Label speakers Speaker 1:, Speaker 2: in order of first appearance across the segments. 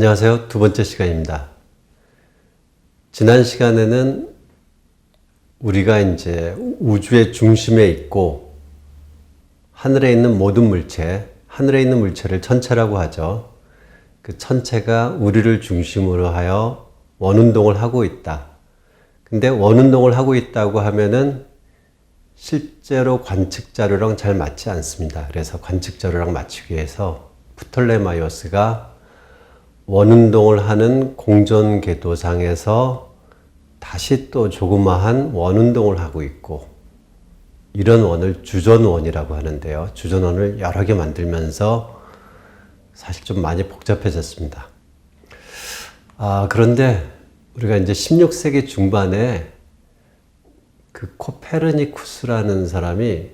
Speaker 1: 안녕하세요. 두 번째 시간입니다. 지난 시간에는 우리가 이제 우주의 중심에 있고 하늘에 있는 모든 물체, 하늘에 있는 물체를 천체라고 하죠. 그 천체가 우리를 중심으로 하여 원운동을 하고 있다. 근데 원운동을 하고 있다고 하면은 실제로 관측 자료랑 잘 맞지 않습니다. 그래서 관측 자료랑 맞추기 위해서 프톨레마이오스가 원운동을 하는 공전 궤도상에서 다시 또 조그마한 원운동을 하고 있고, 이런 원을 주전원이라고 하는데요. 주전원을 여러 개 만들면서 사실 좀 많이 복잡해졌습니다. 그런데 우리가 이제 16세기 중반에 그 코페르니쿠스라는 사람이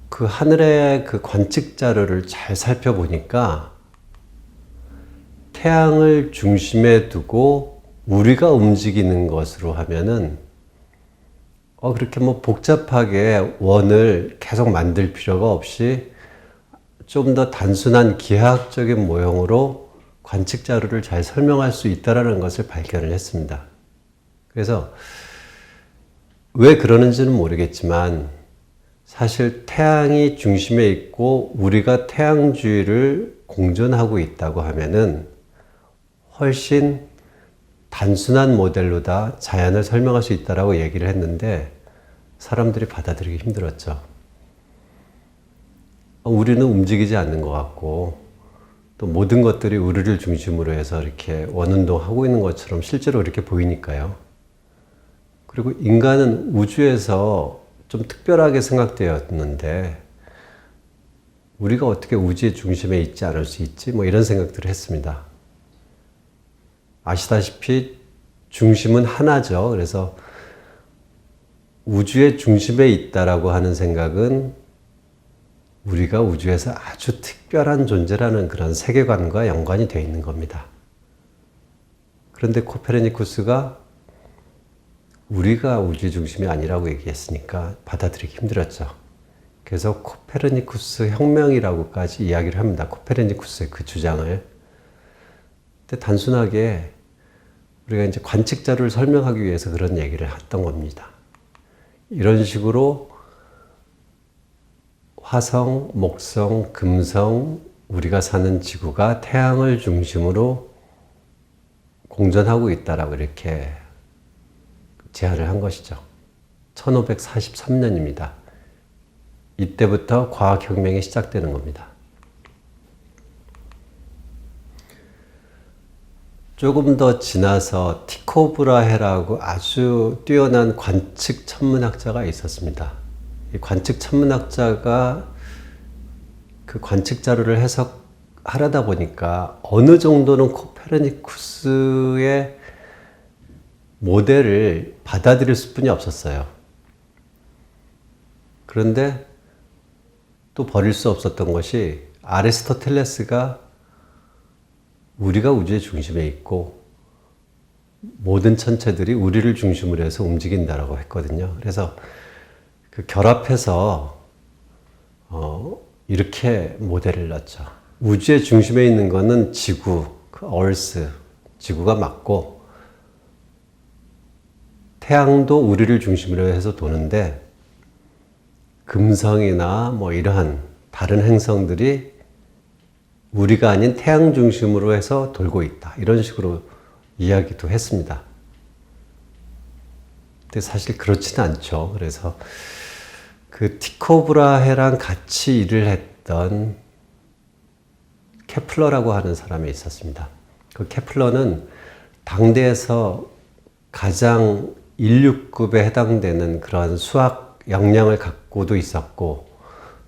Speaker 1: 그 하늘의 그 관측 자료를 잘 살펴보니까 태양을 중심에 두고 우리가 움직이는 것으로 하면은 그렇게 뭐 복잡하게 원을 계속 만들 필요가 없이 좀 더 단순한 기하학적인 모형으로 관측 자료를 잘 설명할 수 있다라는 것을 발견을 했습니다. 그래서 왜 그러는지는 모르겠지만 사실 태양이 중심에 있고 우리가 태양 주위를 공전하고 있다고 하면은 훨씬 단순한 모델로 다 자연을 설명할 수 있다라고 얘기를 했는데 사람들이 받아들이기 힘들었죠. 우리는 움직이지 않는 것 같고 또 모든 것들이 우리를 중심으로 해서 이렇게 원운동하고 있는 것처럼 실제로 이렇게 보이니까요. 그리고 인간은 우주에서 좀 특별하게 생각되었는데 우리가 어떻게 우주의 중심에 있지 않을 수 있지? 뭐 이런 생각들을 했습니다. 아시다시피 중심은 하나죠. 그래서 우주의 중심에 있다라고 하는 생각은 우리가 우주에서 아주 특별한 존재라는 그런 세계관과 연관이 되어 있는 겁니다. 그런데 코페르니쿠스가 우리가 우주의 중심이 아니라고 얘기했으니까 받아들이기 힘들었죠. 그래서 코페르니쿠스 혁명이라고까지 이야기를 합니다. 코페르니쿠스의 그 주장을. 근데 단순하게 우리가 이제 관측 자료를 설명하기 위해서 그런 얘기를 했던 겁니다. 이런 식으로 화성, 목성, 금성, 우리가 사는 지구가 태양을 중심으로 공전하고 있다라고 이렇게 제안을 한 것이죠. 1543년입니다. 이때부터 과학혁명이 시작되는 겁니다. 조금 더 지나서 티코 브라헤라고 아주 뛰어난 관측 천문학자가 있었습니다. 이 관측 천문학자가 그 관측 자료를 해석하려다 보니까 어느 정도는 코페르니쿠스의 모델을 받아들일 수뿐이 없었어요. 그런데 또 버릴 수 없었던 것이 아리스토텔레스가 우리가 우주의 중심에 있고 모든 천체들이 우리를 중심으로 해서 움직인다라고 했거든요. 그래서 그 결합해서 이렇게 모델을 놨죠. 우주의 중심에 있는 것은 지구, 그 얼스, 지구가 맞고 태양도 우리를 중심으로 해서 도는데 금성이나 뭐 이러한 다른 행성들이 우리가 아닌 태양 중심으로 해서 돌고 있다. 이런 식으로 이야기도 했습니다. 근데 사실 그렇지는 않죠. 그래서 그 티코 브라헤랑 같이 일을 했던 케플러라고 하는 사람이 있었습니다. 그 케플러는 당대에서 가장 인류급에 해당되는 그런 수학 역량을 갖고도 있었고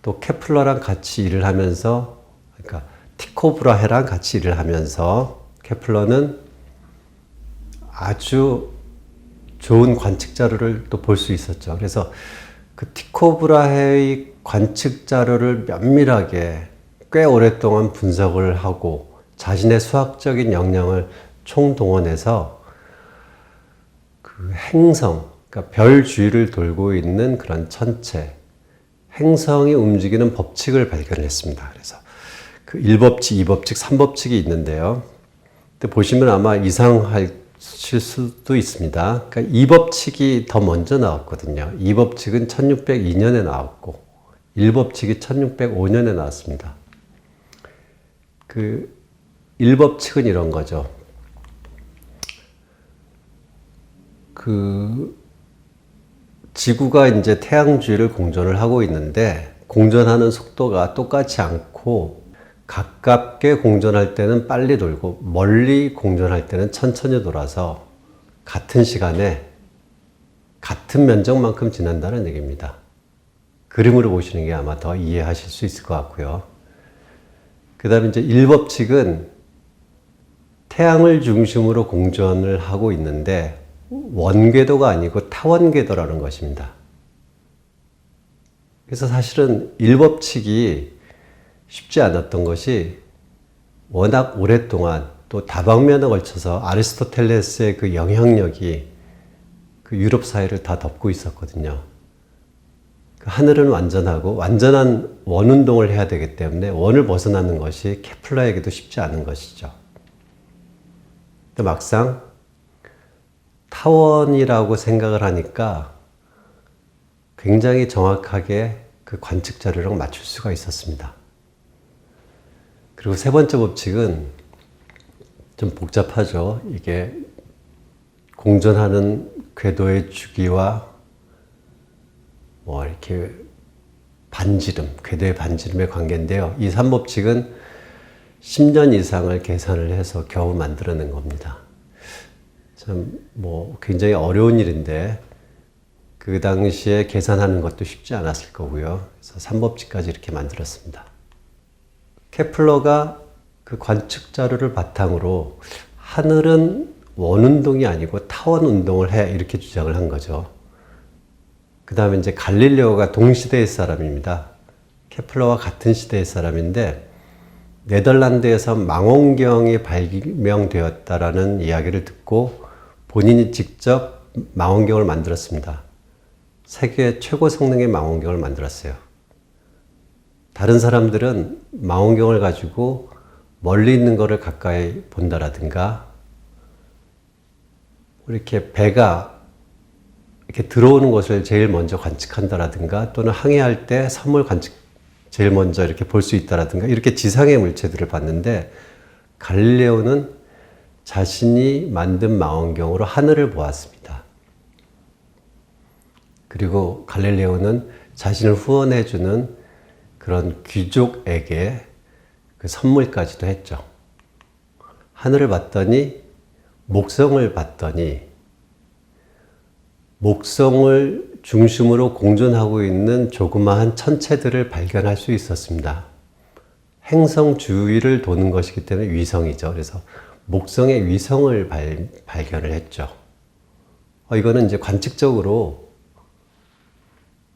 Speaker 1: 또 케플러랑 같이 일을 하면서 그러니까 티코 브라헤랑 같이 일을 하면서 케플러는 아주 좋은 관측 자료를 또 볼 수 있었죠. 그래서 그 티코 브라헤의 관측 자료를 면밀하게 꽤 오랫동안 분석을 하고 자신의 수학적인 역량을 총동원해서 그 행성, 그러니까 별 주위를 돌고 있는 그런 천체, 행성이 움직이는 법칙을 발견했습니다. 그래서 그 1법칙, 2법칙, 3법칙이 있는데요. 근데 보시면 아마 이상하실 수도 있습니다. 그러니까 2법칙이 더 먼저 나왔거든요. 2법칙은 1602년에 나왔고 1법칙이 1605년에 나왔습니다. 그 1법칙은 이런 거죠. 그 지구가 이제 태양 주위를 공전을 하고 있는데 공전하는 속도가 똑같지 않고 가깝게 공전할 때는 빨리 돌고 멀리 공전할 때는 천천히 돌아서 같은 시간에 같은 면적만큼 지난다는 얘기입니다. 그림으로 보시는 게 아마 더 이해하실 수 있을 것 같고요. 그 다음에 이제 1법칙은 태양을 중심으로 공전을 하고 있는데 원궤도가 아니고 타원궤도라는 것입니다. 그래서 사실은 1법칙이 쉽지 않았던 것이 워낙 오랫동안 또 다방면에 걸쳐서 아리스토텔레스의 그 영향력이 그 유럽 사회를 다 덮고 있었거든요. 하늘은 완전하고 완전한 원운동을 해야 되기 때문에 원을 벗어나는 것이 케플러에게도 쉽지 않은 것이죠. 근데 막상 타원이라고 생각을 하니까 굉장히 정확하게 그 관측 자료랑 맞출 수가 있었습니다. 그리고 세 번째 법칙은 좀 복잡하죠. 이게 공전하는 궤도의 주기와 뭐 이렇게 반지름, 궤도의 반지름의 관계인데요. 이 3법칙은 10년 이상을 계산을 해서 겨우 만들어낸 겁니다. 참 뭐 굉장히 어려운 일인데 그 당시에 계산하는 것도 쉽지 않았을 거고요. 그래서 3법칙까지 이렇게 만들었습니다. 케플러가 그 관측 자료를 바탕으로 하늘은 원운동이 아니고 타원운동을 해 이렇게 주장을 한 거죠. 그 다음에 이제 갈릴레오가 동시대의 사람입니다. 케플러와 같은 시대의 사람인데 네덜란드에서 망원경이 발명되었다라는 이야기를 듣고 본인이 직접 망원경을 만들었습니다. 세계 최고 성능의 망원경을 만들었어요. 다른 사람들은 망원경을 가지고 멀리 있는 것을 가까이 본다라든가 이렇게 배가 이렇게 들어오는 것을 제일 먼저 관측한다라든가 또는 항해할 때 섬을 제일 먼저 이렇게 볼 수 있다라든가 이렇게 지상의 물체들을 봤는데 갈릴레오는 자신이 만든 망원경으로 하늘을 보았습니다. 그리고 갈릴레오는 자신을 후원해주는 그런 귀족에게 그 선물까지도 했죠. 하늘을 봤더니 목성을 봤더니 목성을 중심으로 공전하고 있는 조그마한 천체들을 발견할 수 있었습니다. 행성 주위를 도는 것이기 때문에 위성이죠. 그래서 목성의 위성을 발견을 했죠. 이거는 이제 관측적으로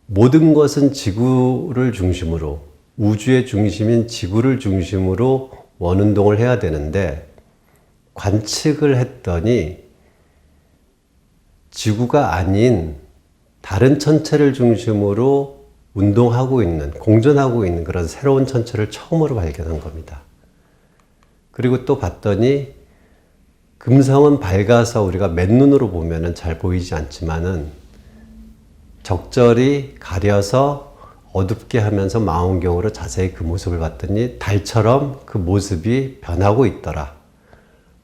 Speaker 1: 모든 것은 지구를 중심으로, 우주의 중심인 지구를 중심으로 원운동을 해야 되는데 관측을 했더니 지구가 아닌 다른 천체를 중심으로 운동하고 있는, 공전하고 있는 그런 새로운 천체를 처음으로 발견한 겁니다. 그리고 또 봤더니 금성은 밝아서 우리가 맨눈으로 보면은 잘 보이지 않지만은 적절히 가려서 어둡게 하면서 망원경으로 자세히 그 모습을 봤더니 달처럼 그 모습이 변하고 있더라.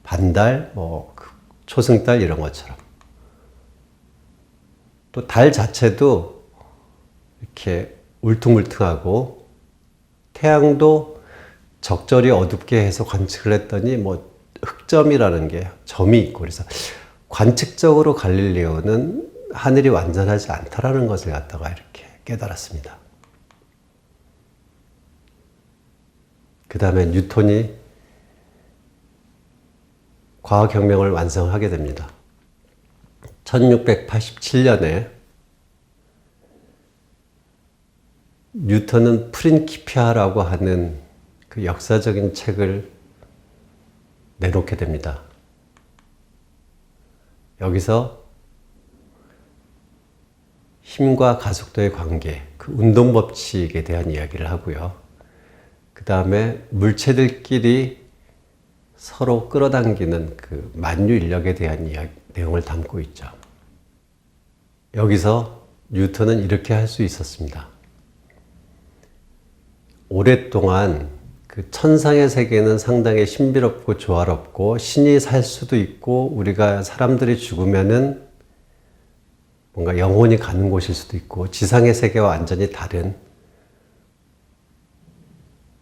Speaker 1: 반달, 초승달 이런 것처럼. 또 달 자체도 이렇게 울퉁불퉁하고 태양도 적절히 어둡게 해서 관측을 했더니 흑점이라는 게 점이 있고 그래서 관측적으로 갈릴레오는 하늘이 완전하지 않다라는 것을 갖다가 이렇게 깨달았습니다. 그 다음에 뉴턴이 과학혁명을 완성하게 됩니다. 1687년에 뉴턴은 프린키피아라고 하는 그 역사적인 책을 내놓게 됩니다. 여기서 힘과 가속도의 관계, 그 운동법칙에 대한 이야기를 하고요. 그 다음에 물체들끼리 서로 끌어당기는 그 만유 인력에 대한 내용을 담고 있죠. 여기서 뉴턴은 이렇게 할 수 있었습니다. 오랫동안 그 천상의 세계는 상당히 신비롭고 조화롭고 신이 살 수도 있고 우리가 사람들이 죽으면은 뭔가 영혼이 가는 곳일 수도 있고 지상의 세계와 완전히 다른,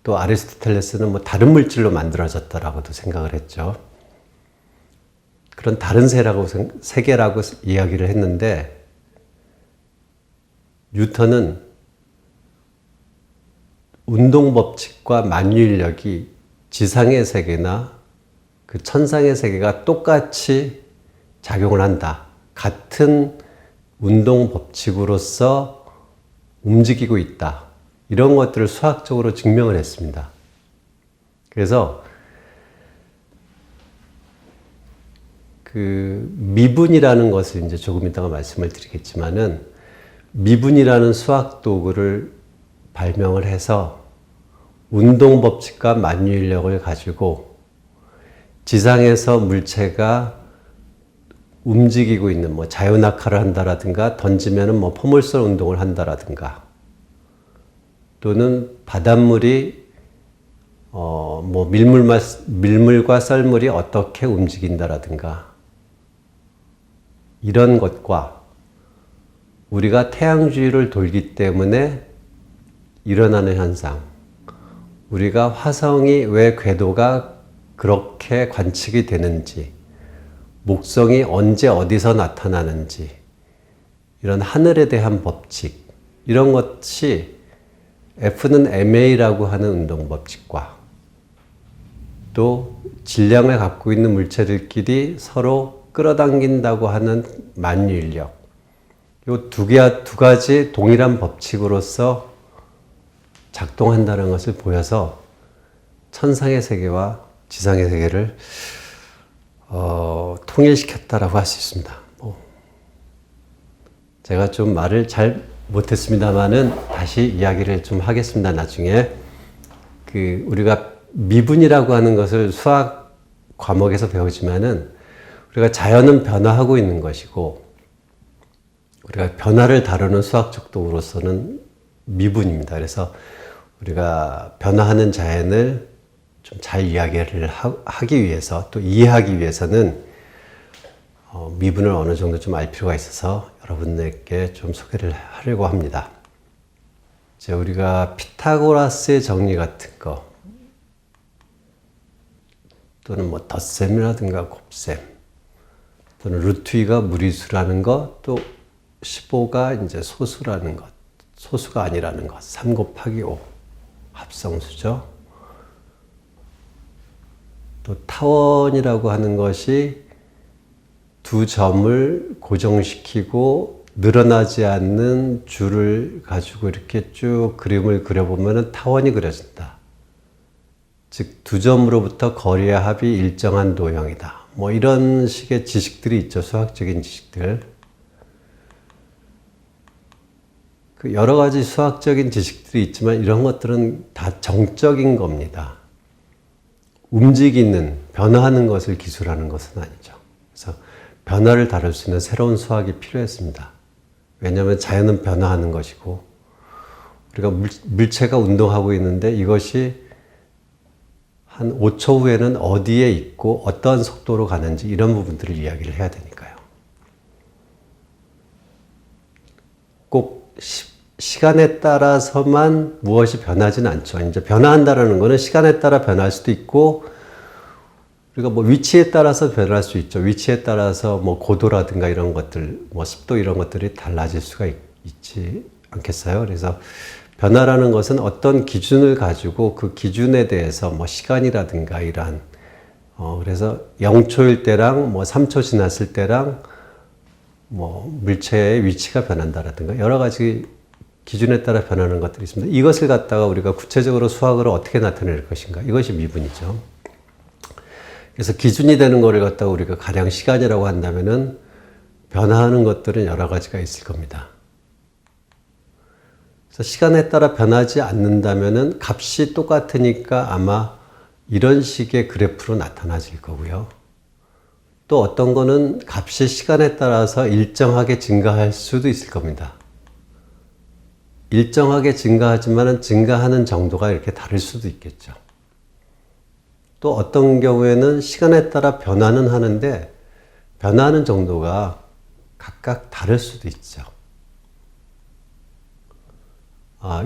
Speaker 1: 또 아리스토텔레스는 뭐 다른 물질로 만들어졌다라고도 생각을 했죠. 그런 다른 세계라고 이야기를 했는데 뉴턴은 운동 법칙과 만유인력이 지상의 세계나 그 천상의 세계가 똑같이 작용을 한다. 같은 운동 법칙으로서 움직이고 있다. 이런 것들을 수학적으로 증명을 했습니다. 그래서 그 미분이라는 것을 이제 조금 이따가 말씀을 드리겠지만은 미분이라는 수학 도구를 발명을 해서 운동 법칙과 만유인력을 가지고 지상에서 물체가 움직이고 있는 뭐 자유낙하를 한다라든가 던지면은 뭐 포물선 운동을 한다라든가 또는 바닷물이 뭐 밀물과 썰물이 어떻게 움직인다라든가 이런 것과 우리가 태양 주위를 돌기 때문에 일어나는 현상, 우리가 화성이 왜 궤도가 그렇게 관측이 되는지, 목성이 언제 어디서 나타나는지, 이런 하늘에 대한 법칙, 이런 것이 F는 ma라고 하는 운동 법칙과 또 질량을 갖고 있는 물체들끼리 서로 끌어당긴다고 하는 만유인력, 이 두 가지 동일한 법칙으로서 작동한다는 것을 보여서 천상의 세계와 지상의 세계를 통일시켰다라고 할 수 있습니다. 제가 좀 말을 잘 못했습니다만은 다시 이야기를 좀 하겠습니다. 나중에 우리가 미분이라고 하는 것을 수학 과목에서 배우지만은 우리가 자연은 변화하고 있는 것이고 우리가 변화를 다루는 수학적 도구로서는 미분입니다. 그래서 우리가 변화하는 자연을 좀 잘 이야기를 하기 위해서 또 이해하기 위해서는 미분을 어느 정도 좀 알 필요가 있어서 여러분에게 좀 소개를 하려고 합니다. 이제 우리가 피타고라스의 정리 같은 거 또는 뭐 덧셈이라든가 곱셈 또는 루트 2가 무리수라는 것, 또 15가 이제 소수라는 것, 소수가 아니라는 것, 3 곱하기 5 합성수죠. 또 타원이라고 하는 것이 두 점을 고정시키고 늘어나지 않는 줄을 가지고 이렇게 쭉 그림을 그려보면 타원이 그려진다. 즉, 두 점으로부터 거리의 합이 일정한 도형이다. 뭐 이런 식의 지식들이 있죠. 수학적인 지식들. 그 여러 가지 수학적인 지식들이 있지만 이런 것들은 다 정적인 겁니다. 움직이는, 변화하는 것을 기술하는 것은 아니죠. 그래서 변화를 다룰 수 있는 새로운 수학이 필요했습니다. 왜냐하면 자연은 변화하는 것이고 우리가 물체가 운동하고 있는데 이것이 한 5초 후에는 어디에 있고 어떤 속도로 가는지 이런 부분들을 이야기를 해야 되니까요. 꼭 시간에 따라서만 무엇이 변하지는 않죠. 이제 변화한다라는 것은 시간에 따라 변할 수도 있고 우리가 뭐 위치에 따라서 변할 수 있죠. 위치에 따라서 뭐 고도라든가 이런 것들, 뭐 습도 이런 것들이 달라질 수가 있지 않겠어요? 그래서 변화라는 것은 어떤 기준을 가지고 그 기준에 대해서 뭐 시간이라든가 이러한 그래서 0초일 때랑 뭐 3초 지났을 때랑 뭐 물체의 위치가 변한다라든가 여러 가지 기준에 따라 변하는 것들이 있습니다. 이것을 갖다가 우리가 구체적으로 수학으로 어떻게 나타낼 것인가, 이것이 미분이죠. 그래서 기준이 되는 거를 갖다가 우리가 가량 시간이라고 한다면은 변화하는 것들은 여러 가지가 있을 겁니다. 그래서 시간에 따라 변하지 않는다면은 값이 똑같으니까 아마 이런 식의 그래프로 나타나질 거고요. 또 어떤 거는 값이 시간에 따라서 일정하게 증가할 수도 있을 겁니다. 일정하게 증가하지만은 증가하는 정도가 이렇게 다를 수도 있겠죠. 또 어떤 경우에는 시간에 따라 변화는 하는데 변화하는 정도가 각각 다를 수도 있죠.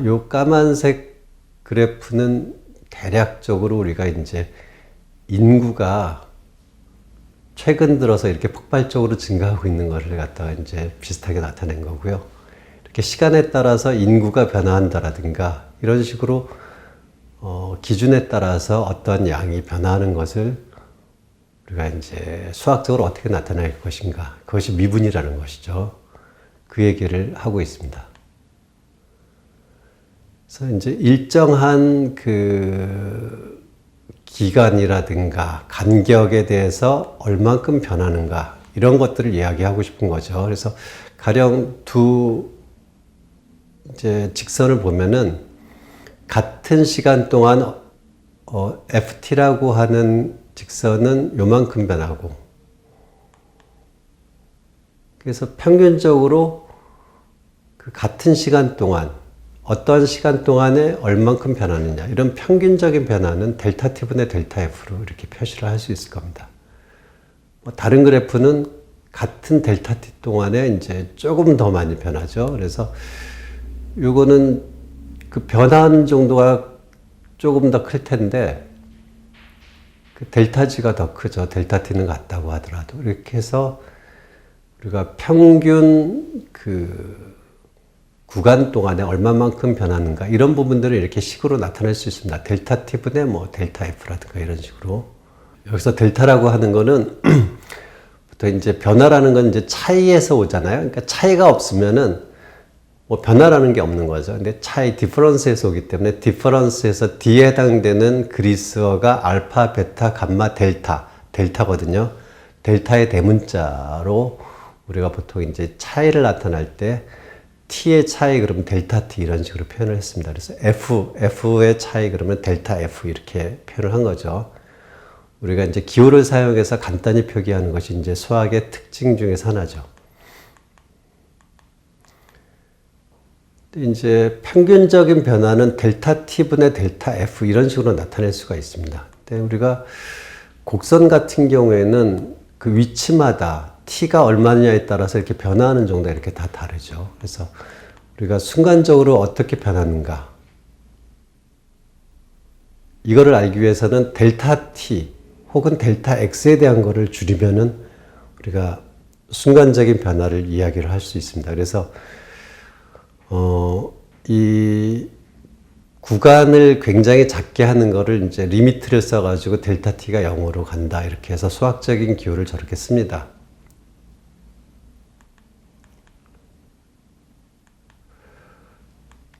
Speaker 1: 요 까만색 그래프는 대략적으로 우리가 이제 인구가 최근 들어서 이렇게 폭발적으로 증가하고 있는 것을 갖다가 이제 비슷하게 나타낸 거고요. 이렇게 시간에 따라서 인구가 변화한다라든가 이런 식으로 기준에 따라서 어떤 양이 변화하는 것을 우리가 이제 수학적으로 어떻게 나타낼 것인가, 그것이 미분이라는 것이죠. 그 얘기를 하고 있습니다. 그래서 이제 일정한 그 기간이라든가 간격에 대해서 얼만큼 변하는가 이런 것들을 이야기하고 싶은 거죠. 그래서 가령 두 이제 직선을 보면은 같은 시간 동안 FT라고 하는 직선은 요만큼 변하고, 그래서 평균적으로 그 같은 시간 동안 어떠한 시간 동안에 얼만큼 변하느냐, 이런 평균적인 변화는 델타 T분의 델타 F로 이렇게 표시를 할 수 있을 겁니다. 다른 그래프는 같은 델타 T 동안에 이제 조금 더 많이 변하죠. 그래서 요거는 그 변화하는 정도가 조금 더 클 텐데 그 델타 G가 더 크죠. 델타 T는 같다고 하더라도. 이렇게 해서 우리가 평균 그 구간 동안에 얼마만큼 변하는가 이런 부분들을 이렇게 식으로 나타낼 수 있습니다. 델타 T분의 뭐 델타 F라든가 이런 식으로. 여기서 델타라고 하는 거는 보통 이제 변화라는 건 이제 차이에서 오잖아요. 그러니까 차이가 없으면은 뭐 변화라는 게 없는 거죠. 근데 차이, 디퍼런스에서 오기 때문에 디퍼런스에서 D에 해당되는 그리스어가 알파, 베타, 감마, 델타, 델타거든요. 델타의 대문자로 우리가 보통 이제 차이를 나타날 때 T의 차이 그러면 델타 T 이런 식으로 표현을 했습니다. 그래서 F의 차이 그러면 델타 F 이렇게 표현을 한 거죠. 우리가 이제 기호를 사용해서 간단히 표기하는 것이 이제 수학의 특징 중에서 하나죠. 이제 평균적인 변화는 델타 T분의 델타 F 이런 식으로 나타낼 수가 있습니다. 근데 우리가 곡선 같은 경우에는 그 위치마다 T가 얼마냐에 따라서 이렇게 변화하는 정도가 이렇게 다 다르죠. 그래서 우리가 순간적으로 어떻게 변하는가, 이거를 알기 위해서는 델타 T 혹은 델타 X에 대한 거를 줄이면은 우리가 순간적인 변화를 이야기를 할 수 있습니다. 그래서 이 구간을 굉장히 작게 하는 거를 이제 리미트를 써가지고 델타 T가 0으로 간다 이렇게 해서 수학적인 기호를 저렇게 씁니다.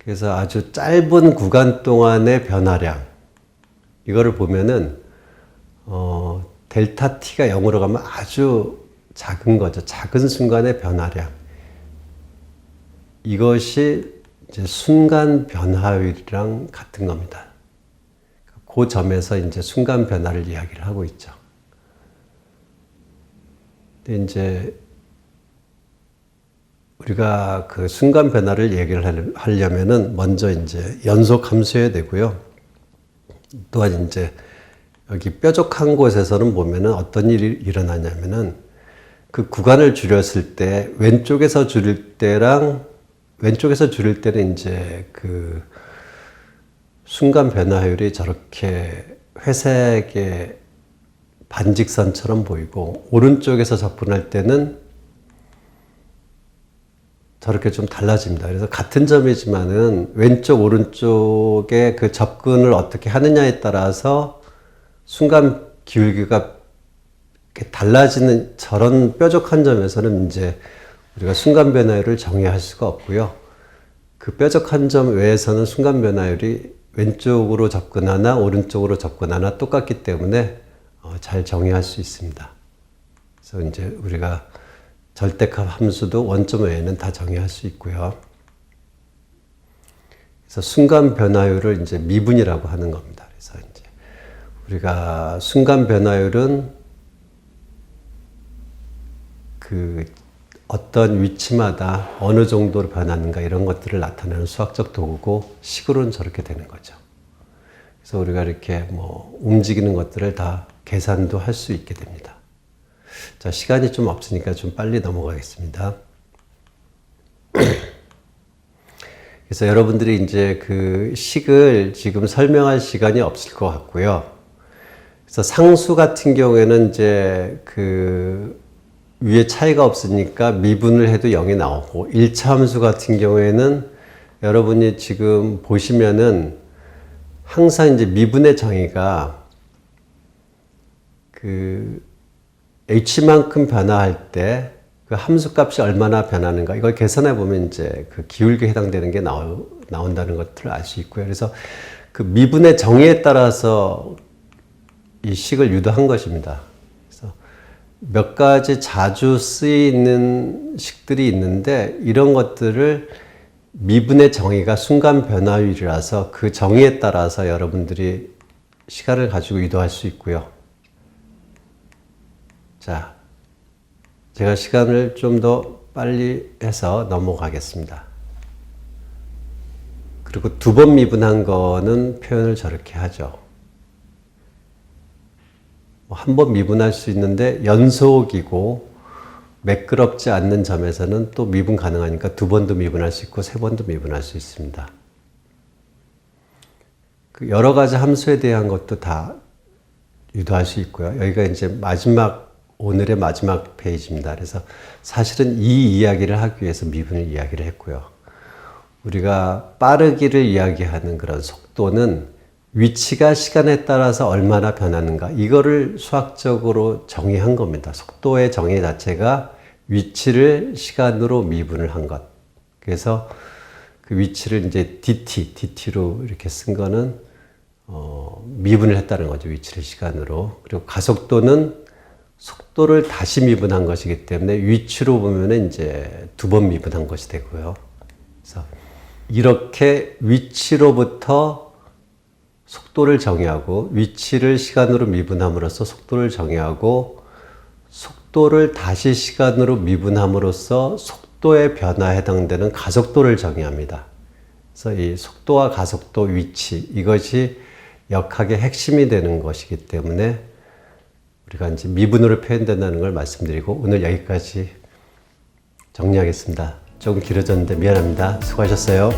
Speaker 1: 그래서 아주 짧은 구간 동안의 변화량, 이거를 보면은 델타 T가 0으로 가면 아주 작은 거죠. 작은 순간의 변화량. 이것이 이제 순간 변화율이랑 같은 겁니다. 그 점에서 이제 순간 변화를 이야기를 하고 있죠. 근데 이제 우리가 그 순간 변화를 얘기를 하려면은 먼저 이제 연속 함수해야 되고요. 또한 이제 여기 뾰족한 곳에서는 보면은 어떤 일이 일어나냐면은 그 구간을 줄였을 때 왼쪽에서 줄일 때는 이제 그 순간 변화율이 저렇게 회색의 반직선처럼 보이고, 오른쪽에서 접근할 때는 저렇게 좀 달라집니다. 그래서 같은 점이지만은 왼쪽, 오른쪽의 그 접근을 어떻게 하느냐에 따라서 순간 기울기가 이렇게 달라지는 저런 뾰족한 점에서는 이제 우리가 순간 변화율을 정의할 수가 없고요. 그 뾰족한 점 외에서는 순간 변화율이 왼쪽으로 접근하나 오른쪽으로 접근하나 똑같기 때문에 잘 정의할 수 있습니다. 그래서 이제 우리가 절대값 함수도 원점 외에는 다 정의할 수 있고요. 그래서 순간 변화율을 이제 미분이라고 하는 겁니다. 그래서 이제 우리가 순간 변화율은 그 어떤 위치마다 어느 정도로 변하는가 이런 것들을 나타내는 수학적 도구고 식으로는 저렇게 되는 거죠. 그래서 우리가 이렇게 뭐 움직이는 것들을 다 계산도 할 수 있게 됩니다. 자, 시간이 좀 없으니까 좀 빨리 넘어가겠습니다. 그래서 여러분들이 이제 그 식을 지금 설명할 시간이 없을 것 같고요. 그래서 상수 같은 경우에는 이제 그 위에 차이가 없으니까 미분을 해도 0이 나오고, 1차 함수 같은 경우에는 여러분이 지금 보시면은 항상 이제 미분의 정의가 그 h만큼 변화할 때 그 함수 값이 얼마나 변하는가 이걸 계산해 보면 이제 그 기울기에 해당되는 게 나온다는 것들을 알 수 있고요. 그래서 그 미분의 정의에 따라서 이 식을 유도한 것입니다. 그래서 몇 가지 자주 쓰이는 식들이 있는데 이런 것들을 미분의 정의가 순간 변화율이라서 그 정의에 따라서 여러분들이 시간을 가지고 유도할 수 있고요. 자, 제가 시간을 좀 더 빨리 해서 넘어가겠습니다. 그리고 두 번 미분한 거는 표현을 저렇게 하죠. 한 번 미분할 수 있는데 연속이고 매끄럽지 않는 점에서는 또 미분 가능하니까 두 번도 미분할 수 있고 세 번도 미분할 수 있습니다. 그 여러 가지 함수에 대한 것도 다 유도할 수 있고요. 여기가 이제 오늘의 마지막 페이지입니다. 그래서 사실은 이 이야기를 하기 위해서 미분을 이야기를 했고요. 우리가 빠르기를 이야기하는 그런 속도는 위치가 시간에 따라서 얼마나 변하는가 이거를 수학적으로 정의한 겁니다. 속도의 정의 자체가 위치를 시간으로 미분을 한 것. 그래서 그 위치를 이제 dt로 이렇게 쓴 거는 미분을 했다는 거죠. 위치를 시간으로. 그리고 가속도는 속도를 다시 미분한 것이기 때문에 위치로 보면은 이제 두 번 미분한 것이 되고요. 그래서 이렇게 위치로부터 속도를 정의하고 위치를 시간으로 미분함으로써 속도를 정의하고 속도를 다시 시간으로 미분함으로써 속도의 변화에 해당되는 가속도를 정의합니다. 그래서 이 속도와 가속도, 위치 이것이 역학의 핵심이 되는 것이기 때문에 우리가 이제 미분으로 표현된다는 걸 말씀드리고 오늘 여기까지 정리하겠습니다. 조금 길어졌는데 미안합니다. 수고하셨어요.